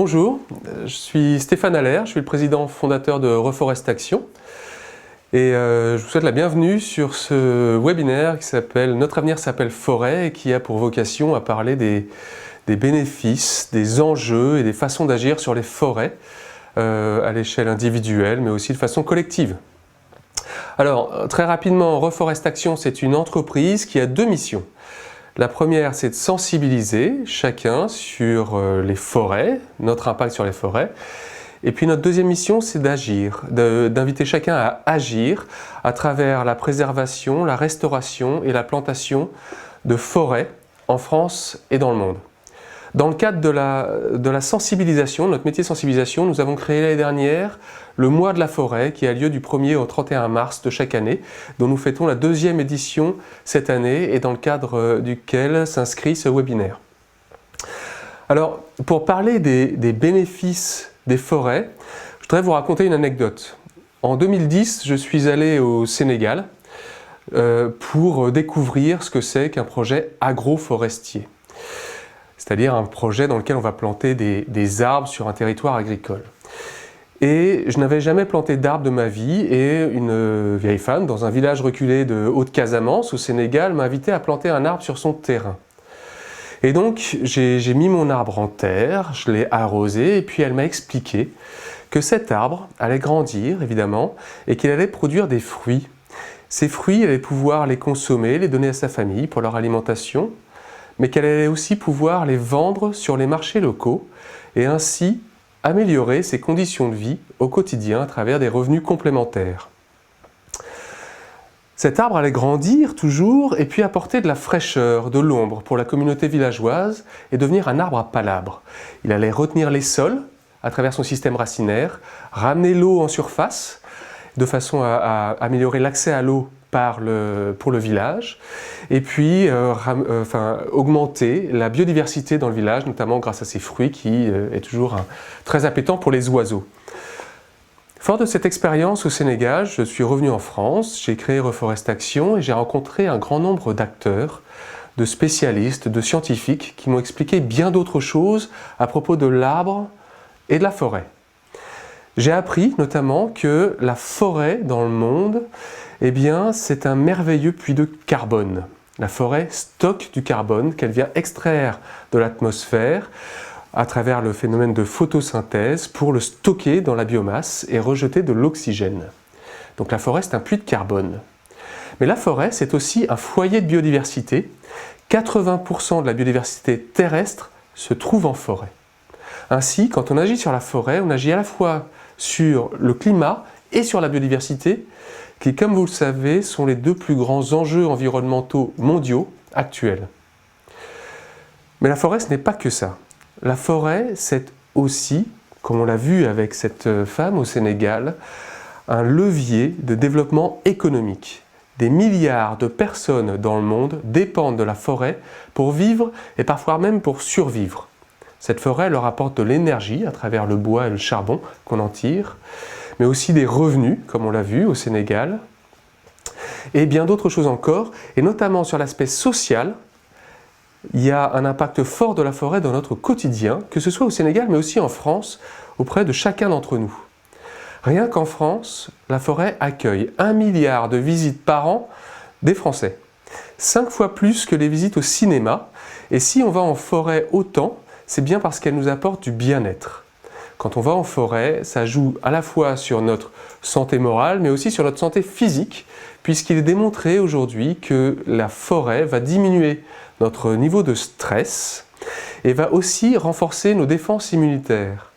Bonjour, je suis Stéphane Allaire, je suis le président fondateur de Reforestation et je vous souhaite la bienvenue sur ce webinaire qui s'appelle « Notre avenir s'appelle forêt » et qui a pour vocation à parler des bénéfices, des enjeux et des façons d'agir sur les forêts à l'échelle individuelle mais aussi de façon collective. Alors très rapidement, Reforestation c'est une entreprise qui a deux missions. La première, c'est de sensibiliser chacun sur les forêts, notre impact sur les forêts. Et puis notre deuxième mission, c'est d'agir, d'inviter chacun à agir à travers la préservation, la restauration et la plantation de forêts en France et dans le monde. Dans le cadre de la sensibilisation, notre métier de sensibilisation, nous avons créé l'année dernière le mois de la forêt qui a lieu du 1er au 31 mars de chaque année, dont nous fêtons la deuxième édition cette année et dans le cadre duquel s'inscrit ce webinaire. Alors, pour parler des bénéfices des forêts, je voudrais vous raconter une anecdote. En 2010, je suis allé au Sénégal pour découvrir ce que c'est qu'un projet agroforestier. C'est-à-dire un projet dans lequel on va planter des arbres sur un territoire agricole. Et je n'avais jamais planté d'arbres de ma vie et une vieille femme dans un village reculé de Haute-Casamance au Sénégal m'a invité à planter un arbre sur son terrain. Et donc j'ai mis mon arbre en terre, je l'ai arrosé et puis elle m'a expliqué que cet arbre allait grandir évidemment et qu'il allait produire des fruits. Ces fruits, elle allait pouvoir les consommer, les donner à sa famille pour leur alimentation, mais qu'elle allait aussi pouvoir les vendre sur les marchés locaux et ainsi améliorer ses conditions de vie au quotidien à travers des revenus complémentaires. Cet arbre allait grandir toujours et puis apporter de la fraîcheur, de l'ombre pour la communauté villageoise et devenir un arbre à palabre. Il allait retenir les sols à travers son système racinaire, ramener l'eau en surface de façon à améliorer l'accès à l'eau pour le village et puis augmenter la biodiversité dans le village, notamment grâce à ces fruits qui est toujours très appétant pour les oiseaux. Fort de cette expérience au Sénégal, je suis revenu en France, j'ai créé Reforestation et j'ai rencontré un grand nombre d'acteurs, de spécialistes, de scientifiques qui m'ont expliqué bien d'autres choses à propos de l'arbre et de la forêt. J'ai appris notamment que la forêt dans le monde, eh bien, c'est un merveilleux puits de carbone. La forêt stocke du carbone qu'elle vient extraire de l'atmosphère à travers le phénomène de photosynthèse pour le stocker dans la biomasse et rejeter de l'oxygène. Donc la forêt, c'est un puits de carbone. Mais la forêt, c'est aussi un foyer de biodiversité. 80% de la biodiversité terrestre se trouve en forêt. Ainsi, quand on agit sur la forêt, on agit à la fois sur le climat et sur la biodiversité, qui, comme vous le savez, sont les deux plus grands enjeux environnementaux mondiaux actuels. Mais la forêt, ce n'est pas que ça. La forêt, c'est aussi, comme on l'a vu avec cette femme au Sénégal, un levier de développement économique. Des milliards de personnes dans le monde dépendent de la forêt pour vivre et parfois même pour survivre. Cette forêt leur apporte de l'énergie à travers le bois et le charbon qu'on en tire, mais aussi des revenus, comme on l'a vu au Sénégal, et bien d'autres choses encore, et notamment sur l'aspect social, il y a un impact fort de la forêt dans notre quotidien, que ce soit au Sénégal, mais aussi en France, auprès de chacun d'entre nous. Rien qu'en France, la forêt accueille 1 milliard de visites par an des Français. 5 fois plus que les visites au cinéma, et si on va en forêt autant, c'est bien parce qu'elle nous apporte du bien-être. Quand on va en forêt, ça joue à la fois sur notre santé morale, mais aussi sur notre santé physique, puisqu'il est démontré aujourd'hui que la forêt va diminuer notre niveau de stress et va aussi renforcer nos défenses immunitaires.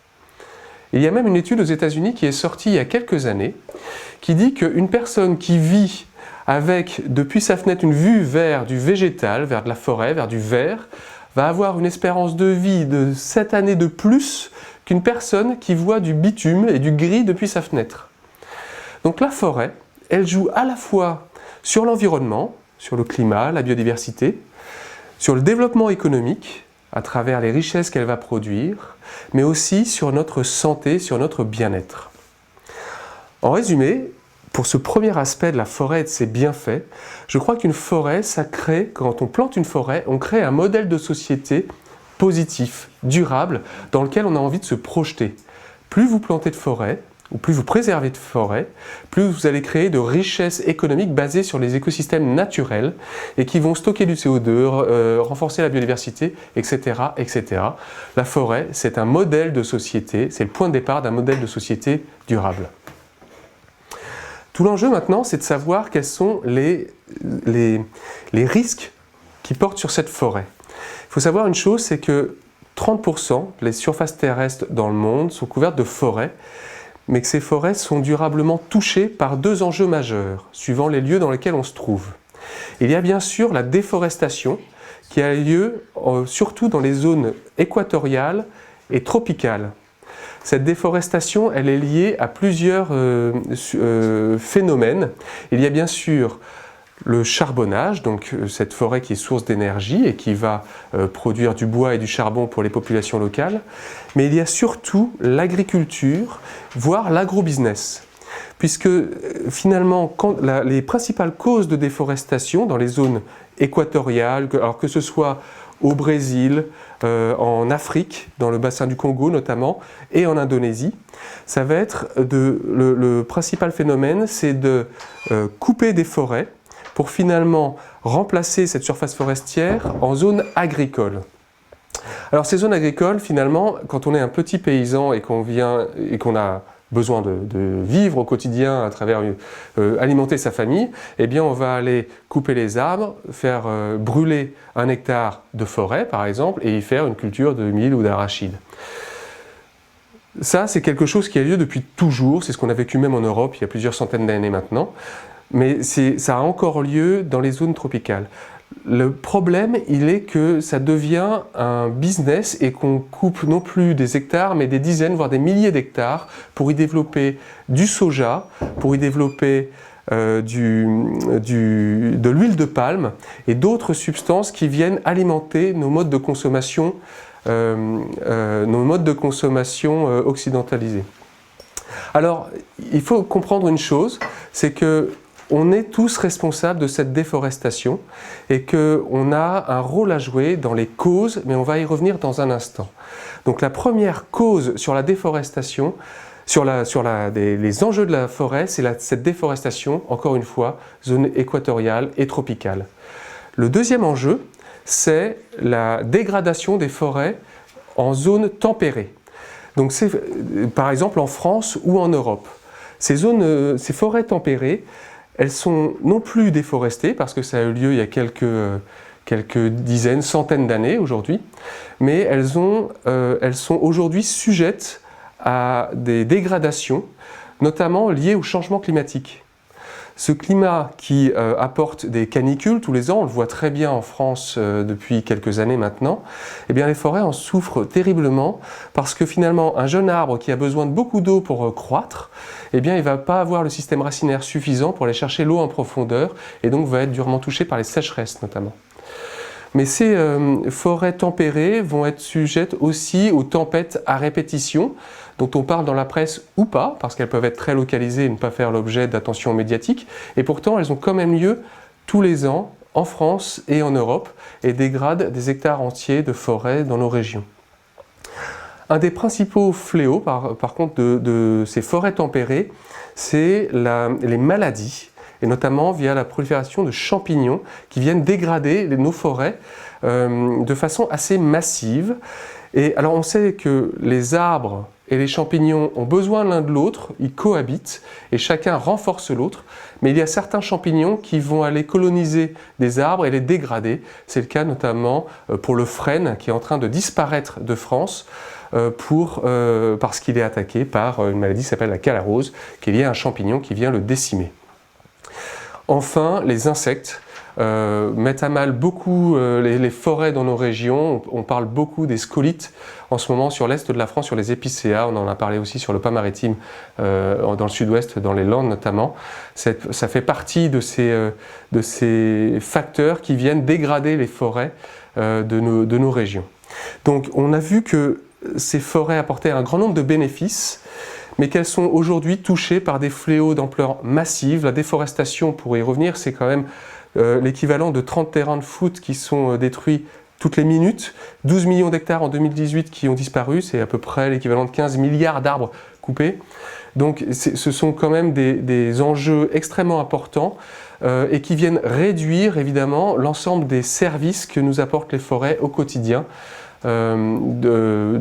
Il y a même une étude aux États-Unis qui est sortie il y a quelques années, qui dit qu'une personne qui vit avec, depuis sa fenêtre, une vue vers du végétal, vers de la forêt, vers du vert, va avoir une espérance de vie de 7 années de plus qu'une personne qui voit du bitume et du gris depuis sa fenêtre. Donc la forêt, elle joue à la fois sur l'environnement, sur le climat, la biodiversité, sur le développement économique, à travers les richesses qu'elle va produire, mais aussi sur notre santé, sur notre bien-être. En résumé, pour ce premier aspect de la forêt et de ses bienfaits, je crois qu'une forêt, ça crée, quand on plante une forêt, on crée un modèle de société positif, durable, dans lequel on a envie de se projeter. Plus vous plantez de forêts, ou plus vous préservez de forêts, plus vous allez créer de richesses économiques basées sur les écosystèmes naturels et qui vont stocker du CO2, renforcer la biodiversité, etc., etc. La forêt, c'est un modèle de société, c'est le point de départ d'un modèle de société durable. Tout l'enjeu maintenant, c'est de savoir quels sont les risques qui portent sur cette forêt. Il faut savoir une chose, c'est que 30% des surfaces terrestres dans le monde sont couvertes de forêts, mais que ces forêts sont durablement touchées par deux enjeux majeurs, suivant les lieux dans lesquels on se trouve. Il y a bien sûr la déforestation, qui a lieu surtout dans les zones équatoriales et tropicales. Cette déforestation, elle est liée à plusieurs phénomènes. Il y a bien sûr le charbonnage, donc cette forêt qui est source d'énergie et qui va produire du bois et du charbon pour les populations locales. Mais il y a surtout l'agriculture, voire l'agrobusiness. Puisque finalement, les principales causes de déforestation dans les zones équatoriales, alors que ce soit au Brésil, en Afrique, dans le bassin du Congo notamment, et en Indonésie, ça va être le principal phénomène, c'est de couper des forêts pour finalement remplacer cette surface forestière en zone agricole. Alors ces zones agricoles, finalement, quand on est un petit paysan et qu'on a besoin de vivre au quotidien à travers alimenter sa famille, eh bien on va aller couper les arbres, faire brûler 1 hectare de forêt par exemple et y faire une culture de mil ou d'arachide. Ça, c'est quelque chose qui a lieu depuis toujours, c'est ce qu'on a vécu même en Europe il y a plusieurs centaines d'années maintenant, mais ça a encore lieu dans les zones tropicales. Le problème, il est que ça devient un business et qu'on coupe non plus des hectares, mais des dizaines, voire des milliers d'hectares pour y développer du soja, pour y développer de l'huile de palme et d'autres substances qui viennent alimenter nos modes de consommation, occidentalisés. Alors, il faut comprendre une chose, c'est que on est tous responsables de cette déforestation et qu'on a un rôle à jouer dans les causes, mais on va y revenir dans un instant. Donc la première cause sur la déforestation, les enjeux de la forêt, c'est cette déforestation, encore une fois, zone équatoriale et tropicale. Le deuxième enjeu, c'est la dégradation des forêts en zone tempérée. Donc c'est par exemple en France ou en Europe. Ces forêts tempérées, elles sont non plus déforestées parce que ça a eu lieu il y a quelques dizaines, centaines d'années aujourd'hui, mais elles sont aujourd'hui sujettes à des dégradations, notamment liées au changement climatique. Ce climat qui apporte des canicules tous les ans, on le voit très bien en France depuis quelques années maintenant, eh bien les forêts en souffrent terriblement parce que finalement un jeune arbre qui a besoin de beaucoup d'eau pour croître, eh bien il ne va pas avoir le système racinaire suffisant pour aller chercher l'eau en profondeur et donc va être durement touché par les sécheresses notamment. Mais ces forêts tempérées vont être sujettes aussi aux tempêtes à répétition, dont on parle dans la presse ou pas, parce qu'elles peuvent être très localisées et ne pas faire l'objet d'attention médiatique, et pourtant elles ont quand même lieu tous les ans en France et en Europe, et dégradent des hectares entiers de forêts dans nos régions. Un des principaux fléaux, par contre, de ces forêts tempérées, c'est les maladies, et notamment via la prolifération de champignons qui viennent dégrader nos forêts de façon assez massive. Et alors on sait que les arbres et les champignons ont besoin l'un de l'autre, ils cohabitent et chacun renforce l'autre, mais il y a certains champignons qui vont aller coloniser des arbres et les dégrader. C'est le cas notamment pour le frêne qui est en train de disparaître de France parce qu'il est attaqué par une maladie qui s'appelle la calarrhose, qui est liée à un champignon qui vient le décimer. Enfin, les insectes mettent à mal beaucoup les forêts dans nos régions. On parle beaucoup des scolites en ce moment sur l'est de la France, sur les épicéas. On en a parlé aussi sur le pas maritime dans le sud-ouest, dans les Landes notamment. Ça fait partie de ces facteurs qui viennent dégrader les forêts de nos régions. Donc on a vu que ces forêts apportaient un grand nombre de bénéfices, mais qu'elles sont aujourd'hui touchées par des fléaux d'ampleur massive. La déforestation, pour y revenir, c'est quand même l'équivalent de 30 terrains de foot qui sont détruits toutes les minutes. 12 millions d'hectares en 2018 qui ont disparu, c'est à peu près l'équivalent de 15 milliards d'arbres coupés. Donc ce sont quand même des enjeux extrêmement importants et qui viennent réduire évidemment l'ensemble des services que nous apportent les forêts au quotidien. De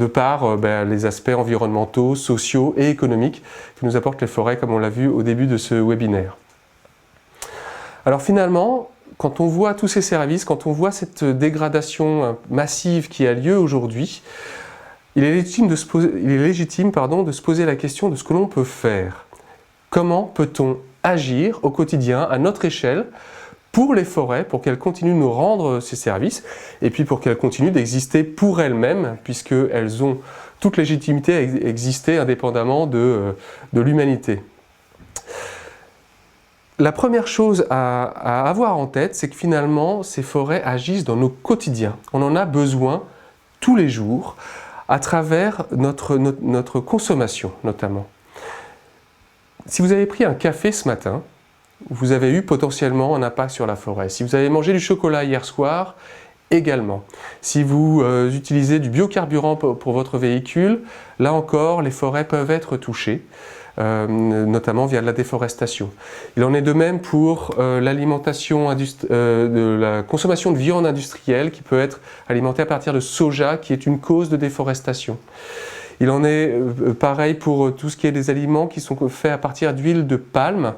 par les aspects environnementaux, sociaux et économiques que nous apportent les forêts, comme on l'a vu au début de ce webinaire. Alors finalement, quand on voit tous ces services, quand on voit cette dégradation massive qui a lieu aujourd'hui, il est légitime de se poser la question de ce que l'on peut faire. Comment peut-on agir au quotidien, à notre échelle, pour les forêts, pour qu'elles continuent de nous rendre ces services, et puis pour qu'elles continuent d'exister pour elles-mêmes, puisqu'elles ont toute légitimité à exister indépendamment de l'humanité. La première chose à avoir en tête, c'est que finalement, ces forêts agissent dans nos quotidiens. On en a besoin tous les jours, à travers notre consommation, notamment. Si vous avez pris un café ce matin, vous avez eu potentiellement un impact sur la forêt. Si vous avez mangé du chocolat hier soir, également. Si vous utilisez du biocarburant pour votre véhicule, là encore, les forêts peuvent être touchées, notamment via de la déforestation. Il en est de même pour l'alimentation, la consommation de viande industrielle qui peut être alimentée à partir de soja, qui est une cause de déforestation. Il en est pareil pour tout ce qui est des aliments qui sont faits à partir d'huile de palme.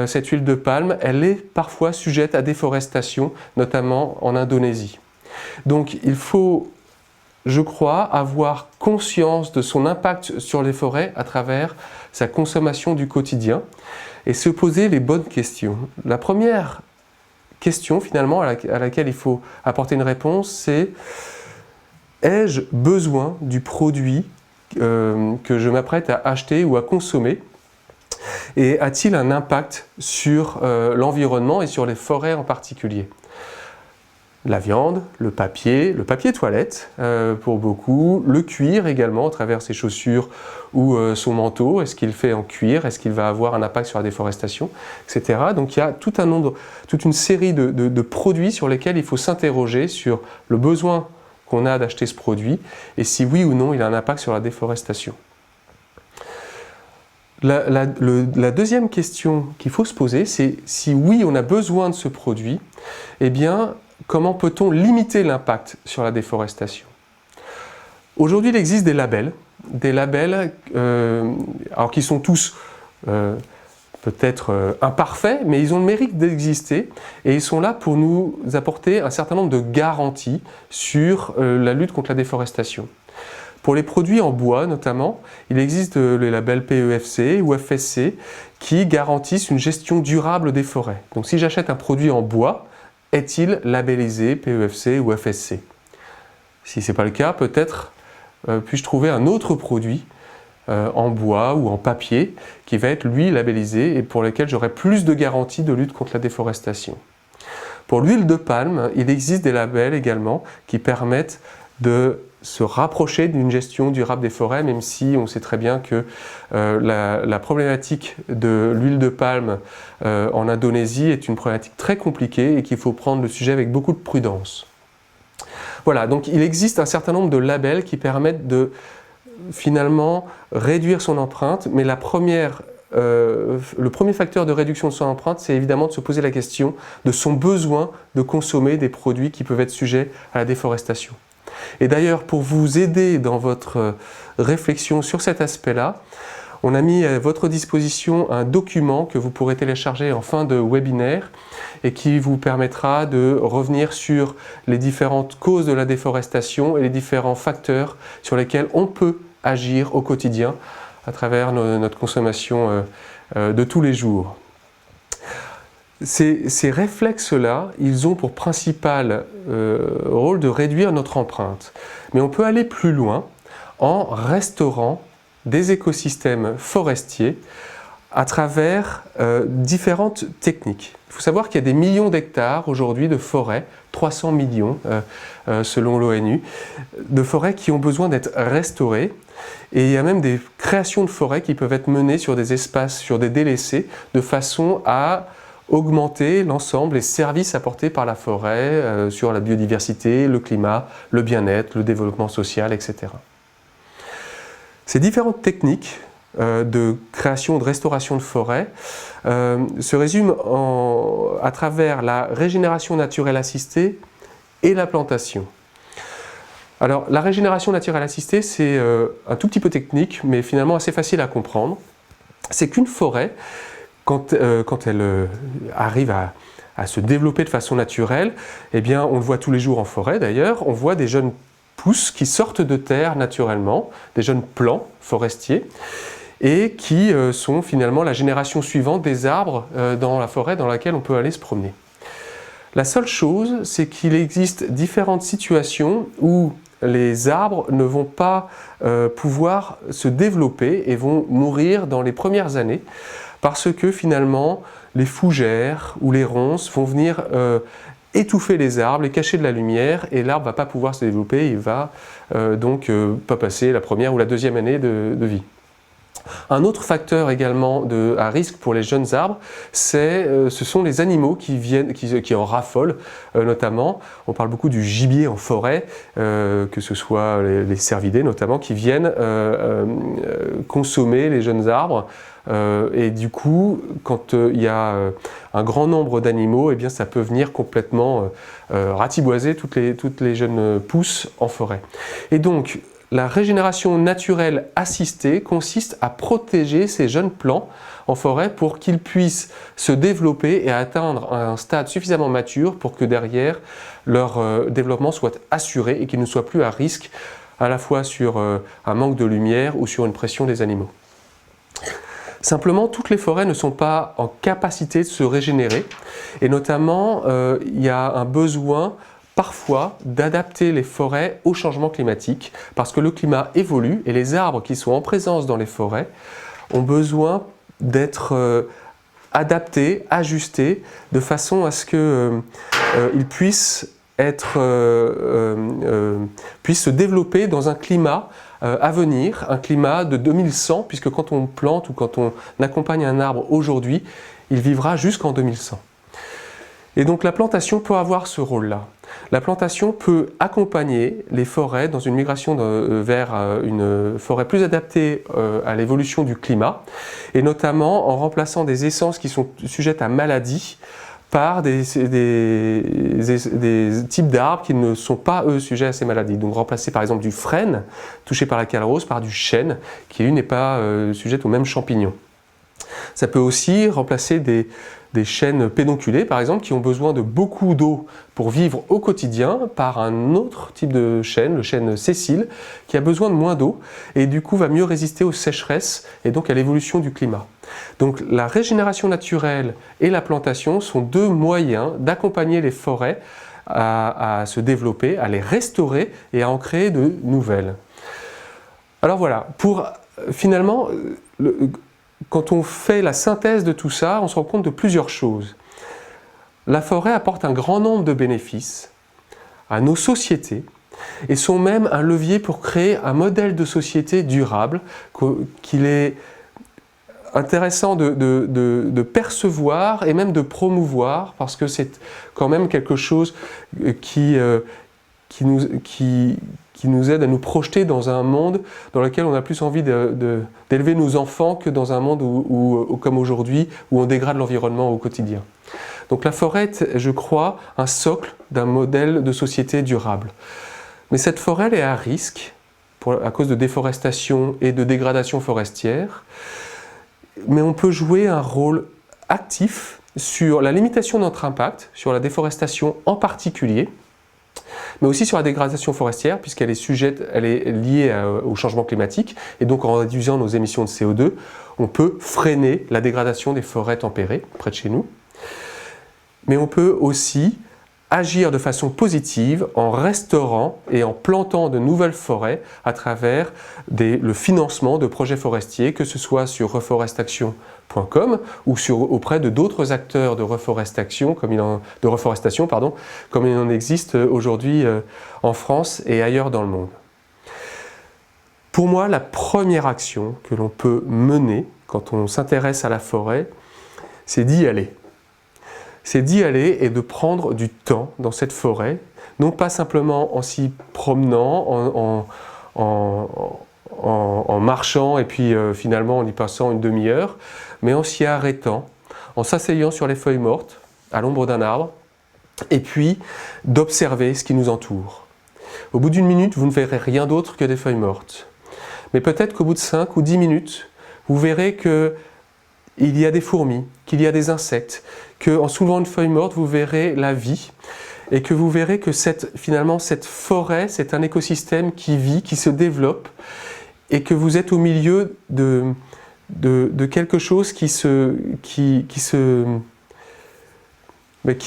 Cette huile de palme, elle est parfois sujette à déforestation, notamment en Indonésie. Donc il faut, je crois, avoir conscience de son impact sur les forêts à travers sa consommation du quotidien et se poser les bonnes questions. La première question finalement à laquelle il faut apporter une réponse, c'est: ai-je besoin du produit que je m'apprête à acheter ou à consommer? Et a-t-il un impact sur l'environnement et sur les forêts en particulier? La viande, le papier toilette pour beaucoup, le cuir également à travers ses chaussures ou son manteau, est-ce qu'il fait en cuir, est-ce qu'il va avoir un impact sur la déforestation, etc. Donc il y a toute une série de produits sur lesquels il faut s'interroger sur le besoin qu'on a d'acheter ce produit et si oui ou non il a un impact sur la déforestation. La deuxième question qu'il faut se poser, c'est si oui on a besoin de ce produit, eh bien comment peut-on limiter l'impact sur la déforestation? Aujourd'hui il existe des labels alors qui sont tous peut-être imparfaits, mais ils ont le mérite d'exister et ils sont là pour nous apporter un certain nombre de garanties sur la lutte contre la déforestation. Pour les produits en bois notamment, il existe les labels PEFC ou FSC qui garantissent une gestion durable des forêts. Donc si j'achète un produit en bois, est-il labellisé PEFC ou FSC? Si ce n'est pas le cas, peut-être puis-je trouver un autre produit en bois ou en papier qui va être lui labellisé et pour lequel j'aurai plus de garanties de lutte contre la déforestation. Pour l'huile de palme, il existe des labels également qui permettent de se rapprocher d'une gestion durable des forêts, même si on sait très bien que la problématique de l'huile de palme en Indonésie est une problématique très compliquée et qu'il faut prendre le sujet avec beaucoup de prudence. Voilà, donc il existe un certain nombre de labels qui permettent de finalement réduire son empreinte, mais le premier facteur de réduction de son empreinte, c'est évidemment de se poser la question de son besoin de consommer des produits qui peuvent être sujets à la déforestation. Et d'ailleurs, pour vous aider dans votre réflexion sur cet aspect-là, on a mis à votre disposition un document que vous pourrez télécharger en fin de webinaire et qui vous permettra de revenir sur les différentes causes de la déforestation et les différents facteurs sur lesquels on peut agir au quotidien à travers notre consommation de tous les jours. Ces réflexes-là, ils ont pour principal rôle de réduire notre empreinte. Mais on peut aller plus loin en restaurant des écosystèmes forestiers à travers différentes techniques. Il faut savoir qu'il y a des millions d'hectares aujourd'hui de forêts, 300 millions selon l'ONU, de forêts qui ont besoin d'être restaurées. Et il y a même des créations de forêts qui peuvent être menées sur des espaces, sur des délaissés, de façon à augmenter l'ensemble des services apportés par la forêt sur la biodiversité, le climat, le bien-être, le développement social, etc. Ces différentes techniques de création, de restauration de forêt se résument à travers la régénération naturelle assistée et la plantation. Alors, la régénération naturelle assistée, c'est un tout petit peu technique, mais finalement assez facile à comprendre. C'est qu'une forêt, quand elle arrive à se développer de façon naturelle, eh bien, on le voit tous les jours en forêt d'ailleurs, on voit des jeunes pousses qui sortent de terre naturellement, des jeunes plants forestiers, et qui sont finalement la génération suivante des arbres dans la forêt dans laquelle on peut aller se promener. La seule chose, c'est qu'il existe différentes situations où les arbres ne vont pas pouvoir se développer et vont mourir dans les premières années parce que finalement les fougères ou les ronces vont venir étouffer les arbres, les cacher de la lumière et l'arbre ne va pas pouvoir se développer, il va donc pas passer la première ou la deuxième année de vie. Un autre facteur également à risque pour les jeunes arbres, ce sont les animaux qui en raffolent, notamment. On parle beaucoup du gibier en forêt, que ce soit les cervidés notamment, qui viennent consommer les jeunes arbres. Et du coup, quand il y a un grand nombre d'animaux, eh bien, ça peut venir complètement ratiboiser toutes les jeunes pousses en forêt. Et donc, la régénération naturelle assistée consiste à protéger ces jeunes plants en forêt pour qu'ils puissent se développer et atteindre un stade suffisamment mature pour que derrière leur développement soit assuré et qu'ils ne soient plus à risque à la fois sur un manque de lumière ou sur une pression des animaux. Simplement, toutes les forêts ne sont pas en capacité de se régénérer et notamment il y a un besoin parfois d'adapter les forêts au changement climatique parce que le climat évolue et les arbres qui sont en présence dans les forêts ont besoin d'être adaptés, ajustés de façon à ce qu'ils puissent se développer dans un climat à venir, un climat de 2100 puisque quand on plante ou quand on accompagne un arbre aujourd'hui, il vivra jusqu'en 2100. Et donc la plantation peut avoir ce rôle-là. La plantation peut accompagner les forêts dans une migration vers une forêt plus adaptée à l'évolution du climat, et notamment en remplaçant des essences qui sont sujettes à maladie par des types d'arbres qui ne sont pas, eux, sujets à ces maladies. Donc remplacer par exemple du frêne, touché par la calrose, par du chêne, qui lui n'est pas sujette aux mêmes champignons. Ça peut aussi remplacer des chênes pédonculés, par exemple, qui ont besoin de beaucoup d'eau pour vivre au quotidien, par un autre type de chêne, le chêne sessile, qui a besoin de moins d'eau et du coup va mieux résister aux sécheresses et donc à l'évolution du climat. Donc la régénération naturelle et la plantation sont deux moyens d'accompagner les forêts à se développer, à les restaurer et à en créer de nouvelles. Alors voilà, finalement, quand on fait la synthèse de tout ça, on se rend compte de plusieurs choses. La forêt apporte un grand nombre de bénéfices à nos sociétés et sont même un levier pour créer un modèle de société durable qu'il est intéressant de percevoir et même de promouvoir parce que c'est quand même quelque chose qui nous aide à nous projeter dans un monde dans lequel on a plus envie d'élever nos enfants que dans un monde où, comme aujourd'hui, où on dégrade l'environnement au quotidien. Donc la forêt est, je crois, un socle d'un modèle de société durable. Mais cette forêt, elle est à risque à cause de déforestation et de dégradation forestière. Mais on peut jouer un rôle actif sur la limitation de notre impact, sur la déforestation en particulier, mais aussi sur la dégradation forestière, puisqu'elle est liée au changement climatique, et donc en réduisant nos émissions de CO2, on peut freiner la dégradation des forêts tempérées près de chez nous. Mais on peut aussi agir de façon positive en restaurant et en plantant de nouvelles forêts à travers le financement de projets forestiers, que ce soit sur reforestaction.com ou auprès de d'autres acteurs de reforestation, comme il en existe aujourd'hui en France et ailleurs dans le monde. Pour moi, la première action que l'on peut mener quand on s'intéresse à la forêt, c'est d'y aller. c'est d'y aller et de prendre du temps dans cette forêt, non pas simplement en s'y promenant, en marchant et puis finalement en y passant une demi-heure, mais en s'y arrêtant, en s'asseyant sur les feuilles mortes, à l'ombre d'un arbre, et puis d'observer ce qui nous entoure. Au bout d'une minute, vous ne verrez rien d'autre que des feuilles mortes. Mais peut-être qu'au bout de 5 ou 10 minutes, vous verrez qu'il y a des fourmis, qu'il y a des insectes, qu'en soulevant une feuille morte, vous verrez la vie, et que vous verrez que finalement cette forêt, c'est un écosystème qui vit, qui se développe, et que vous êtes au milieu de quelque chose qui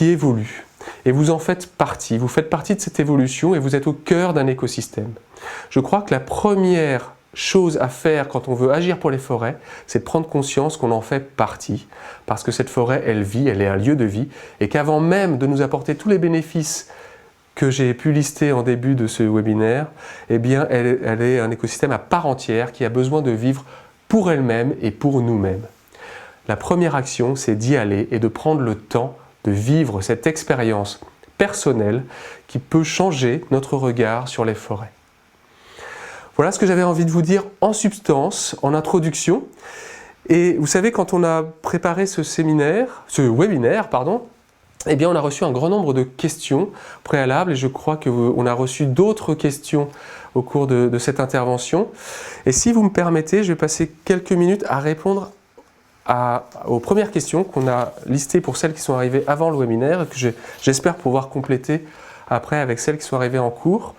évolue. Et vous en faites partie, vous faites partie de cette évolution et vous êtes au cœur d'un écosystème. Je crois que la première chose à faire quand on veut agir pour les forêts, c'est de prendre conscience qu'on en fait partie, parce que cette forêt, elle vit, elle est un lieu de vie, et qu'avant même de nous apporter tous les bénéfices que j'ai pu lister en début de ce webinaire, eh bien, elle est un écosystème à part entière qui a besoin de vivre pour elle-même et pour nous-mêmes. La première action, c'est d'y aller et de prendre le temps de vivre cette expérience personnelle qui peut changer notre regard sur les forêts. Voilà ce que j'avais envie de vous dire en substance, en introduction. Et vous savez, quand on a préparé ce webinaire, eh bien on a reçu un grand nombre de questions préalables et je crois qu'on a reçu d'autres questions au cours de cette intervention. Et si vous me permettez, je vais passer quelques minutes à répondre aux premières questions qu'on a listées pour celles qui sont arrivées avant le webinaire et que j'espère pouvoir compléter après avec celles qui sont arrivées en cours.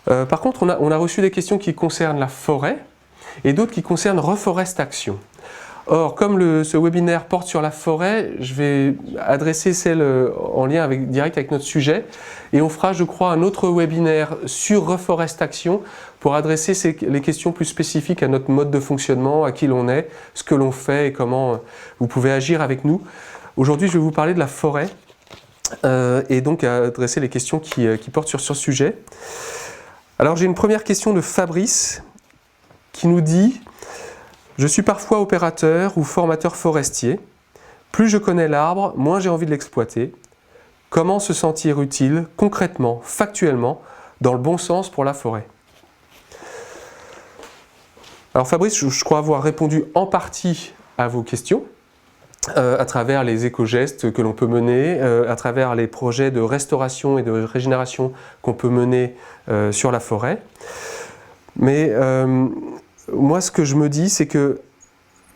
Par contre, on a reçu des questions qui concernent la forêt et d'autres qui concernent Reforest Action. Or, comme ce webinaire porte sur la forêt, je vais adresser celle en lien direct avec notre sujet et on fera, je crois, un autre webinaire sur Reforest Action pour adresser les questions plus spécifiques à notre mode de fonctionnement, à qui l'on est, ce que l'on fait et comment vous pouvez agir avec nous. Aujourd'hui, je vais vous parler de la forêt et donc adresser les questions qui portent sur ce sujet. Alors j'ai une première question de Fabrice qui nous dit « Je suis parfois opérateur ou formateur forestier. Plus je connais l'arbre, moins j'ai envie de l'exploiter. Comment se sentir utile, concrètement, factuellement, dans le bon sens pour la forêt ?» Alors Fabrice, je crois avoir répondu en partie à vos questions, à travers les éco-gestes que l'on peut mener, à travers les projets de restauration et de régénération qu'on peut mener sur la forêt. Mais moi, ce que je me dis, c'est que,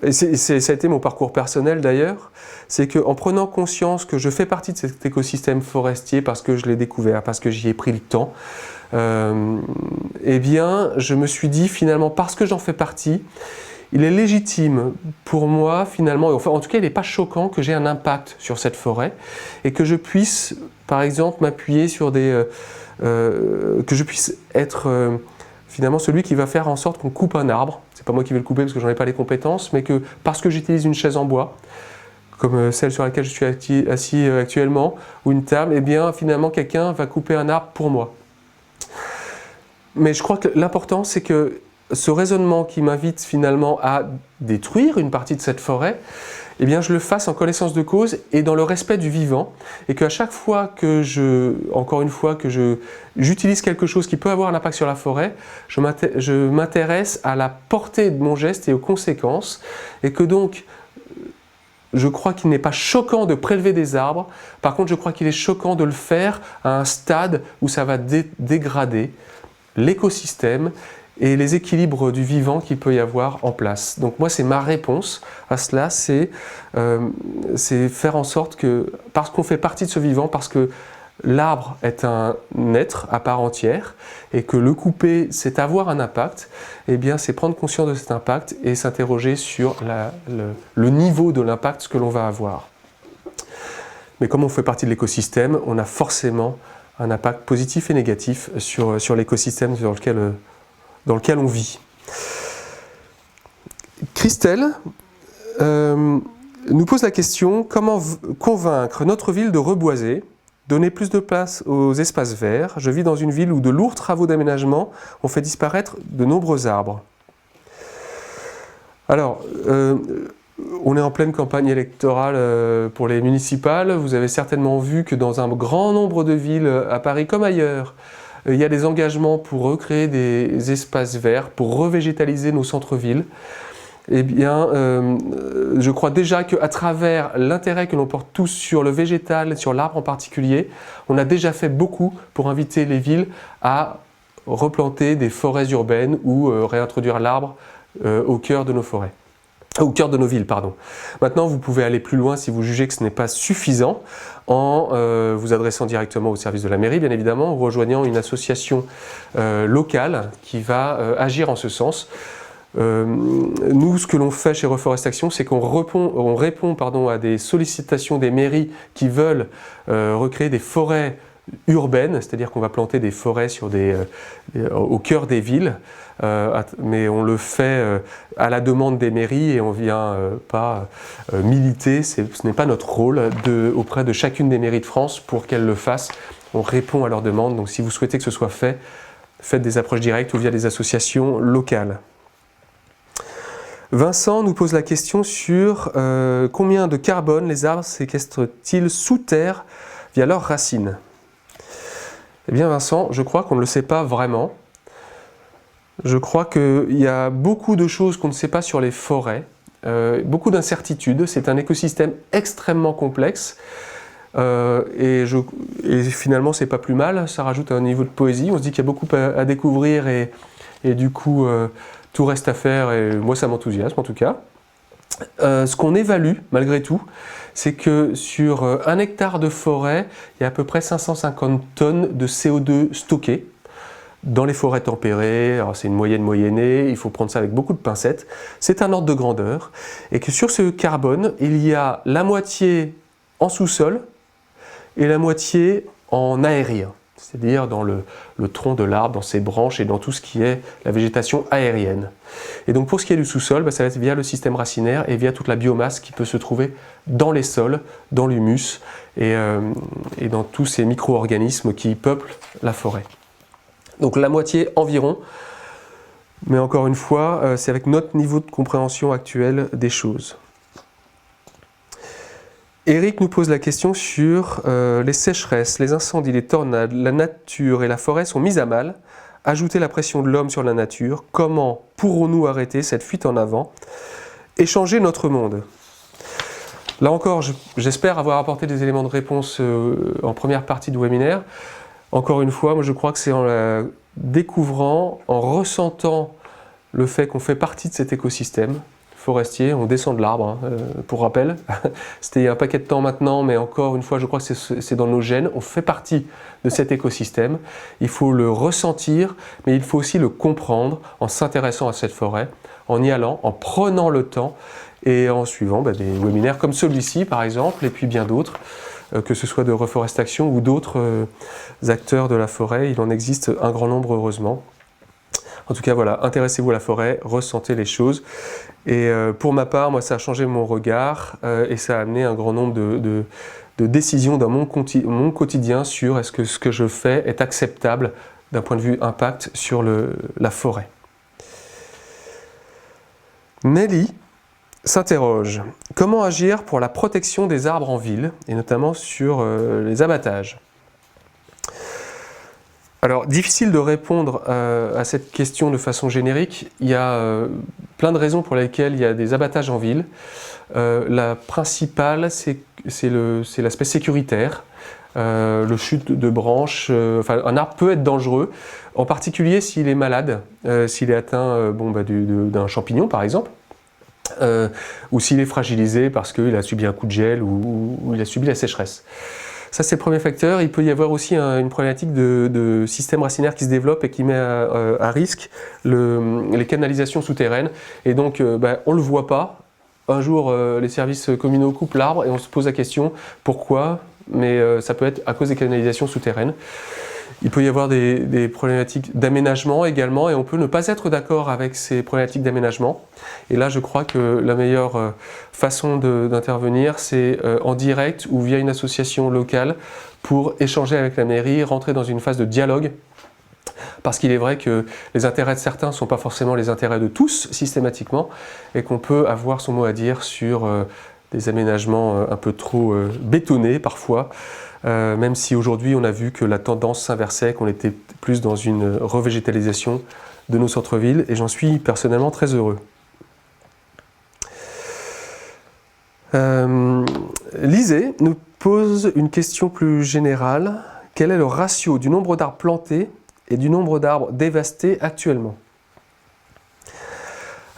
et ça a été mon parcours personnel d'ailleurs, c'est qu'en prenant conscience que je fais partie de cet écosystème forestier parce que je l'ai découvert, parce que j'y ai pris le temps, eh bien, je me suis dit finalement, parce que j'en fais partie, il est légitime pour moi finalement, enfin en tout cas il n'est pas choquant que j'ai un impact sur cette forêt et que je puisse par exemple m'appuyer sur que je puisse être finalement celui qui va faire en sorte qu'on coupe un arbre. C'est pas moi qui vais le couper parce que j'en ai pas les compétences, mais que parce que j'utilise une chaise en bois, comme celle sur laquelle je suis assis actuellement, ou une table, eh bien finalement quelqu'un va couper un arbre pour moi. Mais je crois que l'important c'est que ce raisonnement qui m'invite finalement à détruire une partie de cette forêt, eh bien je le fasse en connaissance de cause et dans le respect du vivant, et qu'à chaque fois que j'utilise quelque chose qui peut avoir un impact sur la forêt, je m'intéresse à la portée de mon geste et aux conséquences, et que donc je crois qu'il n'est pas choquant de prélever des arbres, par contre je crois qu'il est choquant de le faire à un stade où ça va dégrader l'écosystème et les équilibres du vivant qu'il peut y avoir en place. Donc moi, c'est ma réponse à cela, c'est faire en sorte que, parce qu'on fait partie de ce vivant, parce que l'arbre est un être à part entière, et que le couper, c'est avoir un impact, eh bien c'est prendre conscience de cet impact et s'interroger sur le niveau de l'impact que l'on va avoir. Mais comme on fait partie de l'écosystème, on a forcément un impact positif et négatif sur l'écosystème dans lequel on vit. Christelle nous pose la question: comment convaincre notre ville de reboiser, donner plus de place aux espaces verts? Je vis dans une ville où de lourds travaux d'aménagement ont fait disparaître de nombreux arbres. Alors, On est en pleine campagne électorale pour les municipales. Vous avez certainement vu que dans un grand nombre de villes, à Paris comme ailleurs, il y a des engagements pour recréer des espaces verts, pour revégétaliser nos centres-villes. Eh bien, je crois déjà qu'à travers l'intérêt que l'on porte tous sur le végétal, sur l'arbre en particulier, on a déjà fait beaucoup pour inviter les villes à replanter des forêts urbaines ou réintroduire l'arbre au cœur de nos forêts. Au cœur de nos villes, pardon. Maintenant, vous pouvez aller plus loin si vous jugez que ce n'est pas suffisant en vous adressant directement au service de la mairie, bien évidemment, ou rejoignant une association locale qui va agir en ce sens. Nous, ce que l'on fait chez Reforest Action, c'est qu'on répond à des sollicitations des mairies qui veulent recréer des forêts urbaines, c'est-à-dire qu'on va planter des forêts au cœur des villes, mais on le fait à la demande des mairies et on ne vient pas militer, ce n'est pas notre rôle auprès de chacune des mairies de France pour qu'elles le fassent. On répond à leurs demandes, donc si vous souhaitez que ce soit fait, faites des approches directes ou via des associations locales. Vincent nous pose la question sur combien de carbone les arbres séquestrent-ils sous terre via leurs racines? Eh bien Vincent, je crois qu'on ne le sait pas vraiment. Je crois qu'il y a beaucoup de choses qu'on ne sait pas sur les forêts, beaucoup d'incertitudes. C'est un écosystème extrêmement complexe et finalement c'est pas plus mal, ça rajoute un niveau de poésie. On se dit qu'il y a beaucoup à découvrir et du coup tout reste à faire et moi ça m'enthousiasme en tout cas. Ce qu'on évalue malgré tout, c'est que sur 1 hectare de forêt, il y a à peu près 550 tonnes de CO2 stockées dans les forêts tempérées. Alors c'est une moyenne moyennée, il faut prendre ça avec beaucoup de pincettes. C'est un ordre de grandeur. Et que sur ce carbone, il y a la moitié en sous-sol et la moitié en aérien. C'est-à-dire dans le tronc de l'arbre, dans ses branches et dans tout ce qui est la végétation aérienne. Et donc pour ce qui est du sous-sol, ça va être via le système racinaire et via toute la biomasse qui peut se trouver dans les sols, dans l'humus et dans tous ces micro-organismes qui peuplent la forêt. Donc la moitié environ, mais encore une fois, c'est avec notre niveau de compréhension actuel des choses. Eric nous pose la question sur les sécheresses, les incendies, les tornades, la nature et la forêt sont mises à mal. Ajouter la pression de l'homme sur la nature, comment pourrons-nous arrêter cette fuite en avant et changer notre monde? Là encore, j'espère avoir apporté des éléments de réponse en première partie du webinaire. Encore une fois, moi je crois que c'est en la découvrant, en ressentant le fait qu'on fait partie de cet écosystème forestier, on descend de l'arbre, pour rappel. C'était il y a un paquet de temps maintenant, mais encore une fois, je crois que c'est dans nos gènes. On fait partie de cet écosystème. Il faut le ressentir, mais il faut aussi le comprendre en s'intéressant à cette forêt, en y allant, en prenant le temps et en suivant des webinaires comme celui-ci, par exemple, et puis bien d'autres, que ce soit de Reforest Action ou d'autres acteurs de la forêt. Il en existe un grand nombre, heureusement. En tout cas, voilà, intéressez-vous à la forêt, ressentez les choses. Et pour ma part, moi, ça a changé mon regard et ça a amené un grand nombre de décisions dans mon quotidien sur est-ce que ce que je fais est acceptable d'un point de vue impact sur la forêt. Nelly s'interroge. Comment agir pour la protection des arbres en ville, et notamment sur les abattages? Alors, difficile de répondre à cette question de façon générique. Il y a plein de raisons pour lesquelles il y a des abattages en ville. La principale, c'est l'aspect sécuritaire. Le chute de branches, un arbre peut être dangereux, en particulier s'il est malade, s'il est atteint d'un champignon par exemple, ou s'il est fragilisé parce qu'il a subi un coup de gel ou il a subi la sécheresse. Ça, c'est le premier facteur. Il peut y avoir aussi une problématique de système racinaire qui se développe et qui met à risque les canalisations souterraines. Et donc, on ne le voit pas. Un jour, les services communaux coupent l'arbre et on se pose la question pourquoi, mais ça peut être à cause des canalisations souterraines. Il peut y avoir des problématiques d'aménagement également et on peut ne pas être d'accord avec ces problématiques d'aménagement. Et là, je crois que la meilleure façon d'intervenir, c'est en direct ou via une association locale pour échanger avec la mairie, rentrer dans une phase de dialogue Parce qu'il est vrai que les intérêts de certains ne sont pas forcément les intérêts de tous, systématiquement, et qu'on peut avoir son mot à dire sur des aménagements un peu trop bétonnés parfois, même si aujourd'hui on a vu que la tendance s'inversait, qu'on était plus dans une revégétalisation de nos centres-villes, et j'en suis personnellement très heureux. Lisée nous pose une question plus générale. Quel est le ratio du nombre d'arbres plantés et du nombre d'arbres dévastés actuellement?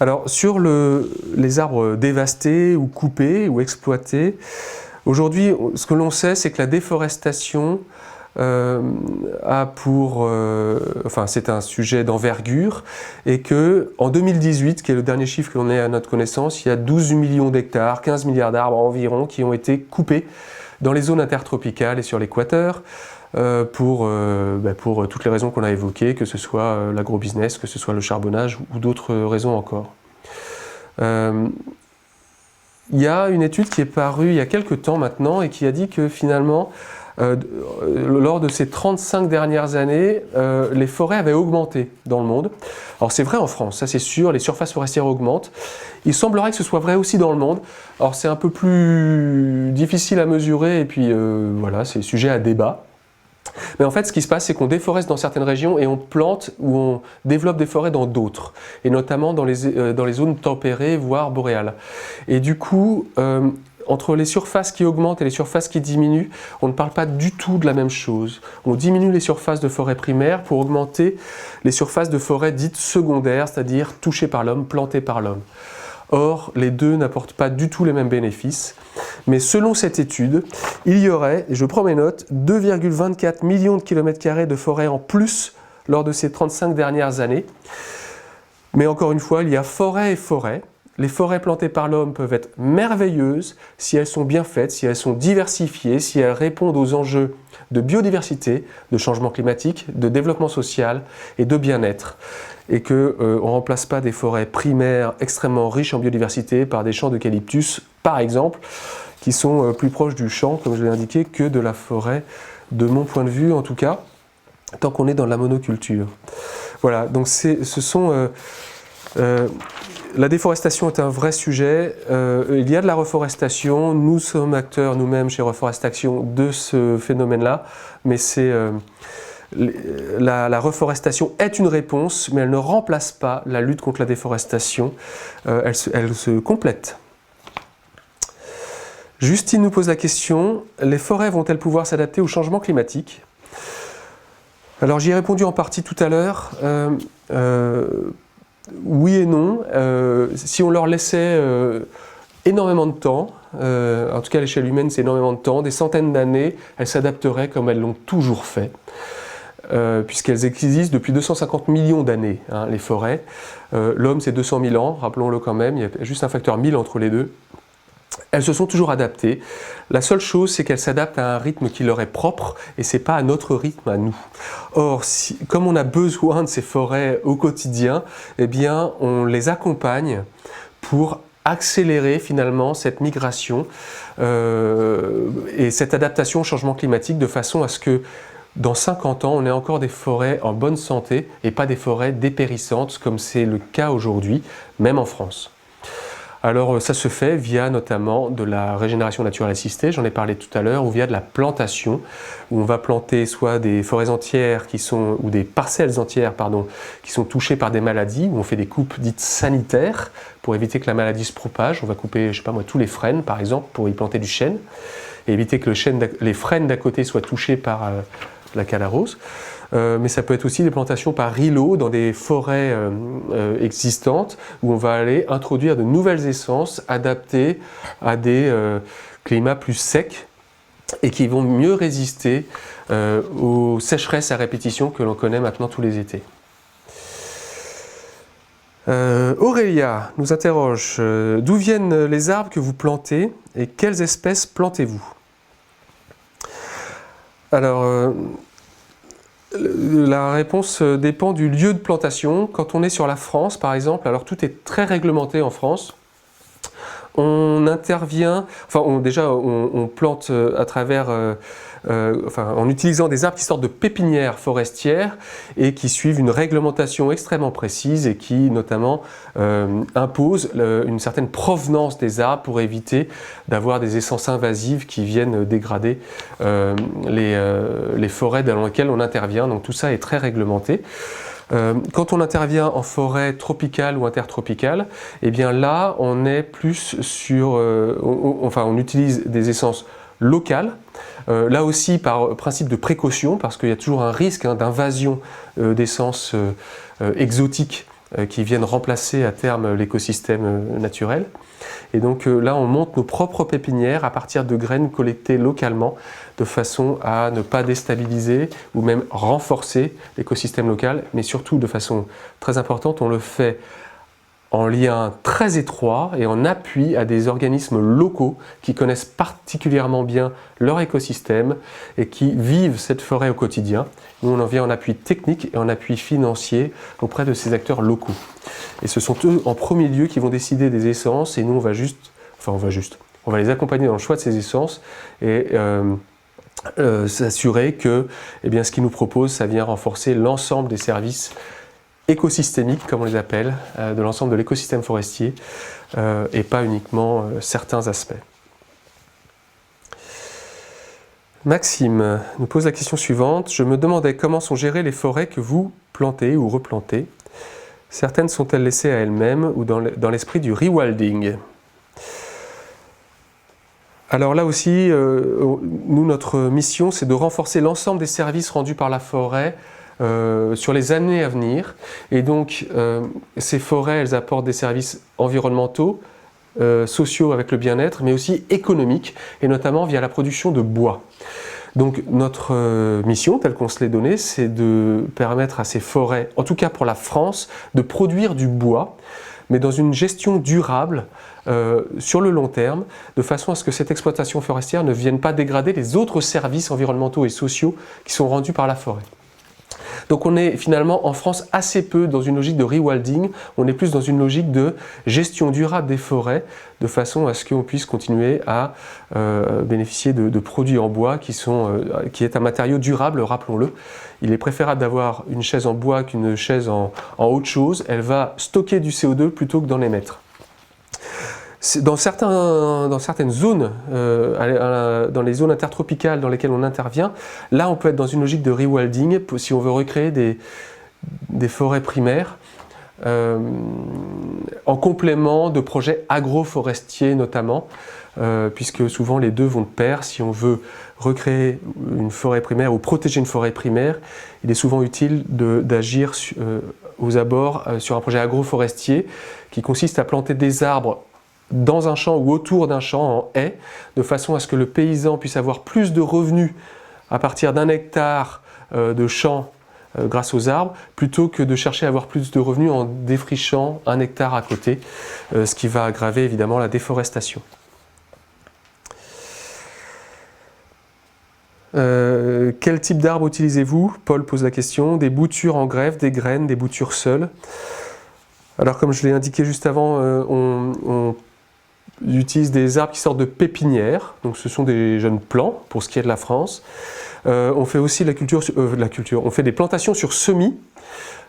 Alors, sur les arbres dévastés ou coupés ou exploités, aujourd'hui, ce que l'on sait, c'est que la déforestation c'est un sujet d'envergure, et que en 2018, qui est le dernier chiffre que l'on ait à notre connaissance, il y a 12 millions d'hectares, 15 milliards d'arbres environ, qui ont été coupés dans les zones intertropicales et sur l'équateur, pour toutes les raisons qu'on a évoquées, que ce soit l'agrobusiness, que ce soit le charbonnage ou d'autres raisons encore. Il y a une étude qui est parue il y a quelques temps maintenant et qui a dit que finalement, lors de ces 35 dernières années, les forêts avaient augmenté dans le monde. Alors c'est vrai en France, ça c'est sûr, les surfaces forestières augmentent. Il semblerait que ce soit vrai aussi dans le monde. Alors c'est un peu plus difficile à mesurer et puis voilà, c'est sujet à débat. Mais en fait, ce qui se passe, c'est qu'on déforeste dans certaines régions et on plante ou on développe des forêts dans d'autres, et notamment dans les zones tempérées, voire boréales. Et du coup, entre les surfaces qui augmentent et les surfaces qui diminuent, on ne parle pas du tout de la même chose. On diminue les surfaces de forêt primaires pour augmenter les surfaces de forêt dites secondaires, c'est-à-dire touchées par l'homme, plantées par l'homme. Or, les deux n'apportent pas du tout les mêmes bénéfices. Mais selon cette étude, il y aurait, et je prends mes notes, 2,24 millions de kilomètres carrés de forêt en plus lors de ces 35 dernières années. Mais encore une fois, il y a forêt et forêt. Les forêts plantées par l'homme peuvent être merveilleuses si elles sont bien faites, si elles sont diversifiées, si elles répondent aux enjeux de biodiversité, de changement climatique, de développement social et de bien-être. Et qu'on ne remplace pas des forêts primaires extrêmement riches en biodiversité par des champs d'eucalyptus, par exemple, qui sont plus proches du champ, comme je l'ai indiqué, que de la forêt, de mon point de vue en tout cas, tant qu'on est dans la monoculture. Voilà, donc la déforestation est un vrai sujet. Il y a de la reforestation. Nous sommes acteurs nous-mêmes chez Reforestation de ce phénomène-là, mais la reforestation est une réponse, mais elle ne remplace pas la lutte contre la déforestation. Elle se complète. Justine nous pose la question, les forêts vont-elles pouvoir s'adapter au changement climatique? Alors j'y ai répondu en partie tout à l'heure. Oui et non. Si on leur laissait énormément de temps, en tout cas à l'échelle humaine c'est énormément de temps, des centaines d'années, elles s'adapteraient comme elles l'ont toujours fait. Puisqu'elles existent depuis 250 millions d'années, hein, les forêts. L'homme c'est 200 000 ans, rappelons-le quand même, il y a juste un facteur 1000 entre les deux. Elles se sont toujours adaptées. La seule chose, c'est qu'elles s'adaptent à un rythme qui leur est propre et ce n'est pas à notre rythme, à nous. Or, comme on a besoin de ces forêts au quotidien, eh bien, on les accompagne pour accélérer finalement cette migration et cette adaptation au changement climatique de façon à ce que dans 50 ans, on ait encore des forêts en bonne santé et pas des forêts dépérissantes comme c'est le cas aujourd'hui, même en France. Alors ça se fait via notamment de la régénération naturelle assistée, j'en ai parlé tout à l'heure, ou via de la plantation, où on va planter soit des forêts entières ou des parcelles entières, qui sont touchées par des maladies, où on fait des coupes dites sanitaires pour éviter que la maladie se propage. On va couper, je sais pas moi, tous les frênes par exemple pour y planter du chêne, et éviter que les frênes d'à côté soient touchés par la calarose. Mais ça peut être aussi des plantations par îlots dans des forêts existantes où on va aller introduire de nouvelles essences adaptées à des climats plus secs et qui vont mieux résister aux sécheresses à répétition que l'on connaît maintenant tous les étés. Aurélia nous interroge, d'où viennent les arbres que vous plantez et quelles espèces plantez-vous? Alors, la réponse dépend du lieu de plantation. Quand on est sur la France, par exemple, alors tout est très réglementé en France. on intervient, déjà on plante à travers, en utilisant des arbres qui sortent de pépinières forestières et qui suivent une réglementation extrêmement précise et qui notamment impose une certaine provenance des arbres pour éviter d'avoir des essences invasives qui viennent dégrader les forêts dans lesquelles on intervient. Donc tout ça est très réglementé. Quand on intervient en forêt tropicale ou intertropicale, eh bien là on est plus sur, on utilise des essences locales, là aussi par principe de précaution, parce qu'il y a toujours un risque d'invasion d'essences exotiques qui viennent remplacer à terme l'écosystème naturel. Et donc là, on monte nos propres pépinières à partir de graines collectées localement, de façon à ne pas déstabiliser ou même renforcer l'écosystème local, mais surtout de façon très importante, on le fait en lien très étroit et en appui à des organismes locaux qui connaissent particulièrement bien leur écosystème et qui vivent cette forêt au quotidien. Nous, on en vient en appui technique et en appui financier auprès de ces acteurs locaux. Et ce sont eux en premier lieu qui vont décider des essences et nous on va les accompagner dans le choix de ces essences et s'assurer que ce qu'ils nous proposent, ça vient renforcer l'ensemble des services écosystémiques, comme on les appelle, de l'ensemble de l'écosystème forestier et pas uniquement certains aspects. Maxime nous pose la question suivante. Je me demandais comment sont gérées les forêts que vous plantez ou replantez. Certaines sont-elles laissées à elles-mêmes ou dans l'esprit du rewilding? Alors là aussi, nous, notre mission, c'est de renforcer l'ensemble des services rendus par la forêt sur les années à venir. Et donc, ces forêts, elles apportent des services environnementaux, sociaux avec le bien-être, mais aussi économiques, et notamment via la production de bois. Donc notre mission, telle qu'on se l'est donnée, c'est de permettre à ces forêts, en tout cas pour la France, de produire du bois, mais dans une gestion durable, sur le long terme, de façon à ce que cette exploitation forestière ne vienne pas dégrader les autres services environnementaux et sociaux qui sont rendus par la forêt. Donc on est finalement en France assez peu dans une logique de rewilding, on est plus dans une logique de gestion durable des forêts, de façon à ce qu'on puisse continuer à bénéficier de produits en bois qui est un matériau durable, rappelons-le. Il est préférable d'avoir une chaise en bois qu'une chaise en autre chose, elle va stocker du CO2 plutôt que d'en émettre. Dans certaines zones, dans les zones intertropicales dans lesquelles on intervient, là on peut être dans une logique de rewilding si on veut recréer des forêts primaires en complément de projets agroforestiers notamment, puisque souvent les deux vont de pair. Si on veut recréer une forêt primaire ou protéger une forêt primaire, il est souvent utile d'agir aux abords sur un projet agroforestier qui consiste à planter des arbres dans un champ ou autour d'un champ en haie, de façon à ce que le paysan puisse avoir plus de revenus à partir d'un hectare de champ grâce aux arbres, plutôt que de chercher à avoir plus de revenus en défrichant un hectare à côté, ce qui va aggraver évidemment la déforestation. Quel type d'arbre utilisez-vous? Paul pose la question. Des boutures en greffe, des graines, des boutures seules. Alors comme je l'ai indiqué juste avant, on utilise des arbres qui sortent de pépinières, donc ce sont des jeunes plants pour ce qui est de la France. On fait aussi on fait des plantations sur semis.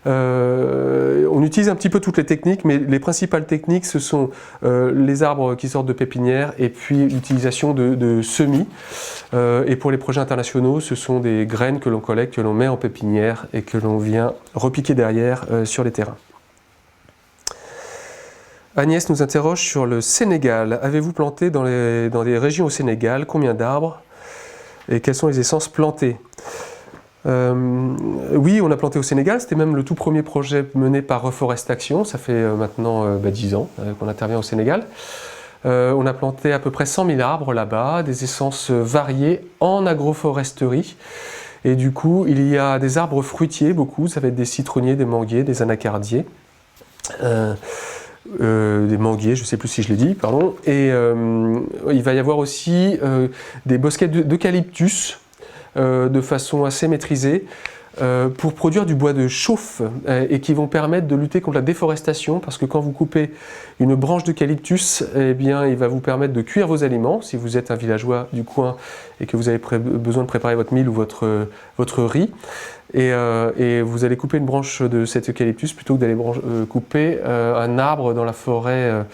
On utilise un petit peu toutes les techniques, mais les principales techniques ce sont les arbres qui sortent de pépinières et puis l'utilisation de semis. Et pour les projets internationaux, ce sont des graines que l'on collecte, que l'on met en pépinière et que l'on vient repiquer derrière sur les terrains. Agnès nous interroge sur le Sénégal. Avez-vous planté dans des régions au Sénégal? Combien d'arbres? Et quelles sont les essences plantées? Oui, on a planté au Sénégal. C'était même le tout premier projet mené par Reforestation. Ça fait maintenant 10 ans qu'on intervient au Sénégal. On a planté à peu près 100 000 arbres là-bas, des essences variées en agroforesterie. Et du coup, il y a des arbres fruitiers, beaucoup. Ça va être des citronniers, des manguiers, des anacardiers. Des manguiers, je ne sais plus si je l'ai dit, pardon, et il va y avoir aussi des bosquets d'eucalyptus de façon assez maîtrisée, pour produire du bois de chauffe et qui vont permettre de lutter contre la déforestation, parce que quand vous coupez une branche d'eucalyptus, eh bien, il va vous permettre de cuire vos aliments, si vous êtes un villageois du coin et que vous avez besoin de préparer votre mil ou votre riz. Et vous allez couper une branche de cet eucalyptus plutôt que d'aller couper un arbre dans la forêt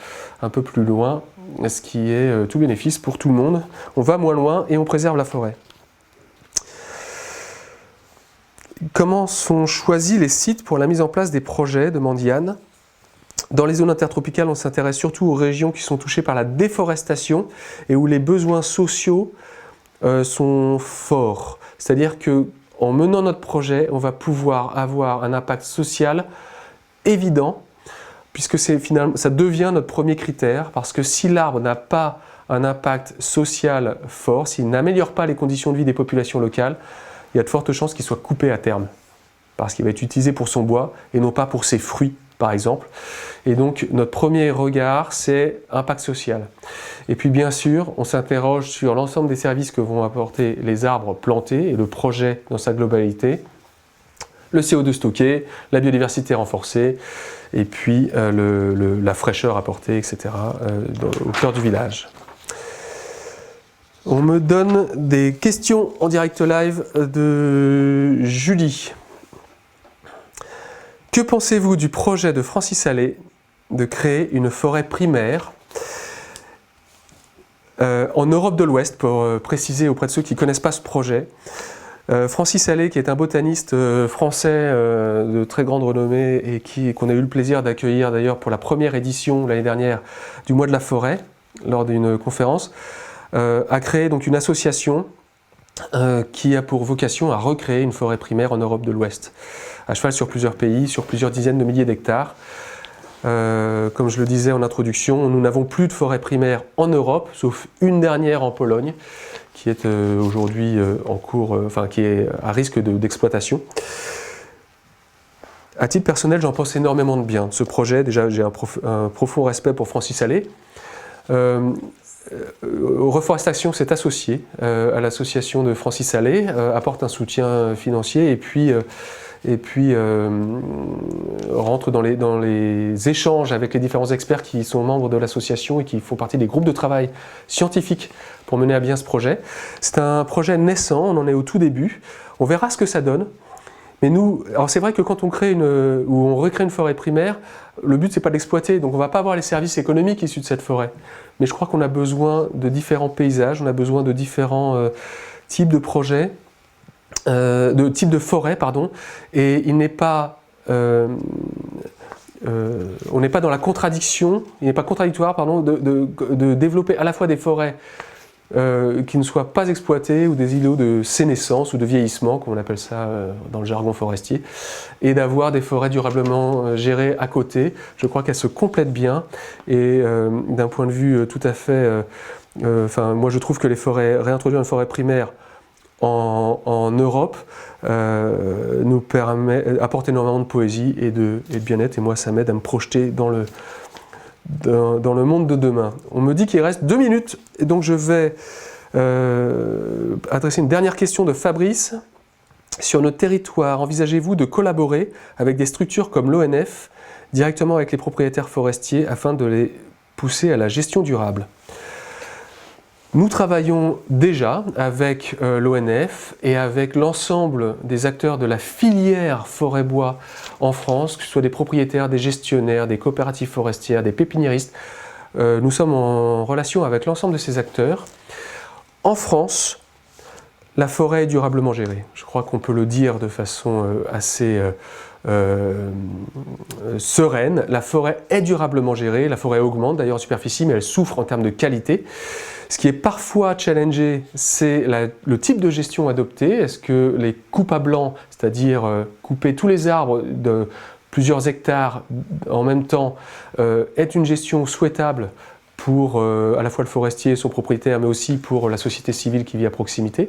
un peu plus loin, ce qui est tout bénéfice pour tout le monde. On va moins loin et on préserve la forêt. Comment sont choisis les sites pour la mise en place des projets, demande Yann. Dans les zones intertropicales, on s'intéresse surtout aux régions qui sont touchées par la déforestation et où les besoins sociaux sont forts. C'est-à-dire qu'en menant notre projet, on va pouvoir avoir un impact social évident, puisque finalement, ça devient notre premier critère, parce que si l'arbre n'a pas un impact social fort, s'il n'améliore pas les conditions de vie des populations locales, il y a de fortes chances qu'il soit coupé à terme, parce qu'il va être utilisé pour son bois et non pas pour ses fruits, par exemple. Et donc, notre premier regard, c'est impact social. Et puis, bien sûr, on s'interroge sur l'ensemble des services que vont apporter les arbres plantés et le projet dans sa globalité. Le CO2 stocké, la biodiversité renforcée, et puis la fraîcheur apportée, etc., au cœur du village. On me donne des questions en direct live de Julie. Que pensez-vous du projet de Francis Allais de créer une forêt primaire en Europe de l'Ouest, pour préciser auprès de ceux qui ne connaissent pas ce projet? Francis Allais, qui est un botaniste français de très grande renommée et qu'on a eu le plaisir d'accueillir d'ailleurs pour la première édition l'année dernière du Mois de la Forêt, lors d'une conférence, a créé donc une association qui a pour vocation à recréer une forêt primaire en Europe de l'Ouest, à cheval sur plusieurs pays, sur plusieurs dizaines de milliers d'hectares. Comme je le disais en introduction, nous n'avons plus de forêt primaire en Europe, sauf une dernière en Pologne, qui est aujourd'hui en cours, qui est à risque d'exploitation. À titre personnel, j'en pense énormément de bien de ce projet. Déjà, j'ai un profond respect pour Francis Allais. Reforestation s'est associée à l'association de Francis Allais, apporte un soutien financier et puis rentre dans les échanges avec les différents experts qui sont membres de l'association et qui font partie des groupes de travail scientifiques pour mener à bien ce projet. C'est un projet naissant, on en est au tout début, on verra ce que ça donne. Mais nous, alors c'est vrai que quand on recrée une forêt primaire, le but c'est pas de l'exploiter, donc on va pas avoir les services économiques issus de cette forêt. Mais je crois qu'on a besoin de différents paysages, on a besoin de différents types de projets, de types de forêts, pardon, et on n'est pas dans la contradiction, il n'est pas contradictoire, pardon, de développer à la fois des forêts qui ne soient pas exploités ou des îlots de sénescence ou de vieillissement, comme on appelle ça dans le jargon forestier, et d'avoir des forêts durablement gérées à côté. Je crois qu'elles se complètent bien et d'un point de vue tout à fait... moi je trouve que réintroduire une forêt primaire en Europe nous apporte énormément de poésie et de bien-être, et moi ça m'aide à me projeter dans le monde de demain. On me dit qu'il reste 2 minutes, et donc je vais adresser une dernière question de Fabrice. Sur notre territoire, envisagez-vous de collaborer avec des structures comme l'ONF, directement avec les propriétaires forestiers, afin de les pousser à la gestion durable? Nous travaillons déjà avec l'ONF et avec l'ensemble des acteurs de la filière forêt-bois en France, que ce soit des propriétaires, des gestionnaires, des coopératives forestières, des pépiniéristes. Nous sommes en relation avec l'ensemble de ces acteurs. En France, la forêt est durablement gérée. Je crois qu'on peut le dire de façon assez sereine. La forêt est durablement gérée. La forêt augmente d'ailleurs en superficie, mais elle souffre en termes de qualité. Ce qui est parfois challengé, c'est le type de gestion adopté. Est-ce que les coupes à blanc, c'est-à-dire couper tous les arbres de plusieurs hectares en même temps, est une gestion souhaitable pour à la fois le forestier et son propriétaire, mais aussi pour la société civile qui vit à proximité?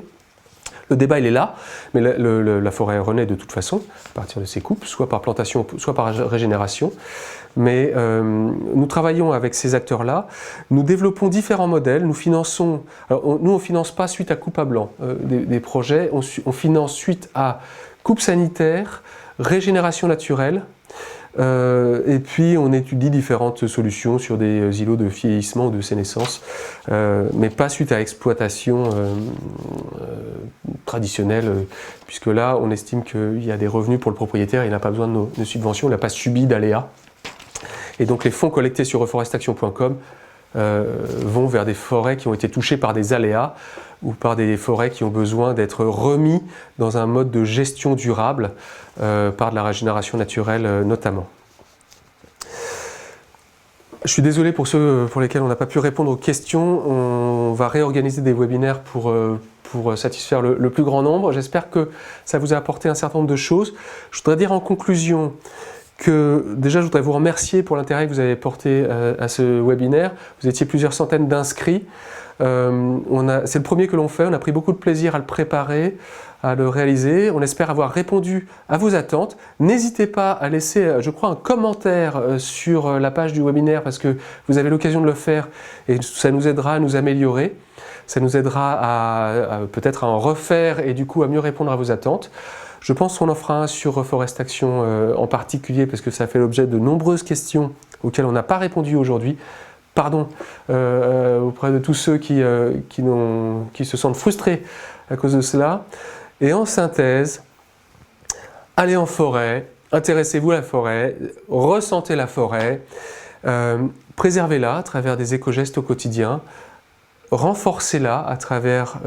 Le débat, il est là, mais la forêt renaît de toute façon, à partir de ces coupes, soit par plantation, soit par régénération. Mais nous travaillons avec ces acteurs-là, nous développons différents modèles, nous finançons... Alors, nous, on ne finance pas suite à coupe à blanc des projets, on finance suite à coupe sanitaire, régénération naturelle. Et puis on étudie différentes solutions sur des îlots de vieillissement ou de sénescence, mais pas suite à exploitation traditionnelle, puisque là on estime qu'il y a des revenus pour le propriétaire, il n'a pas besoin de nos subventions, il n'a pas subi d'aléas. Et donc les fonds collectés sur reforestaction.com vont vers des forêts qui ont été touchées par des aléas ou par des forêts qui ont besoin d'être remis dans un mode de gestion durable par de la régénération naturelle notamment. Je suis désolé pour ceux pour lesquels on n'a pas pu répondre aux questions. On va réorganiser des webinaires pour satisfaire le plus grand nombre. J'espère que ça vous a apporté un certain nombre de choses. Je voudrais dire en conclusion que déjà je voudrais vous remercier pour l'intérêt que vous avez porté à ce webinaire. Vous étiez plusieurs centaines d'inscrits. C'est le premier que l'on fait, on a pris beaucoup de plaisir à le préparer, à le réaliser. On espère avoir répondu à vos attentes. N'hésitez pas à laisser, je crois, un commentaire sur la page du webinaire parce que vous avez l'occasion de le faire et ça nous aidera à nous améliorer. Ça nous aidera peut-être à en refaire et du coup à mieux répondre à vos attentes. Je pense qu'on en fera un sur Reforest Action en particulier parce que ça fait l'objet de nombreuses questions auxquelles on n'a pas répondu aujourd'hui. Pardon auprès de tous ceux qui se sentent frustrés à cause de cela. Et en synthèse, allez en forêt, intéressez-vous à la forêt, ressentez la forêt, préservez-la à travers des éco-gestes au quotidien, renforcez-la à travers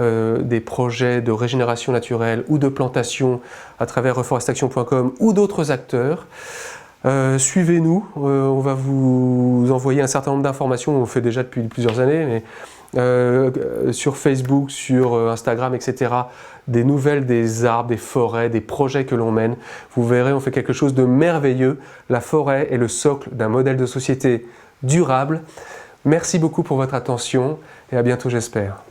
des projets de régénération naturelle ou de plantation à travers reforestaction.com ou d'autres acteurs. Suivez-nous, on va vous envoyer un certain nombre d'informations, on le fait déjà depuis plusieurs années, mais sur Facebook, sur Instagram, etc. Des nouvelles des arbres, des forêts, des projets que l'on mène. Vous verrez, on fait quelque chose de merveilleux. La forêt est le socle d'un modèle de société durable. Merci beaucoup pour votre attention et à bientôt j'espère.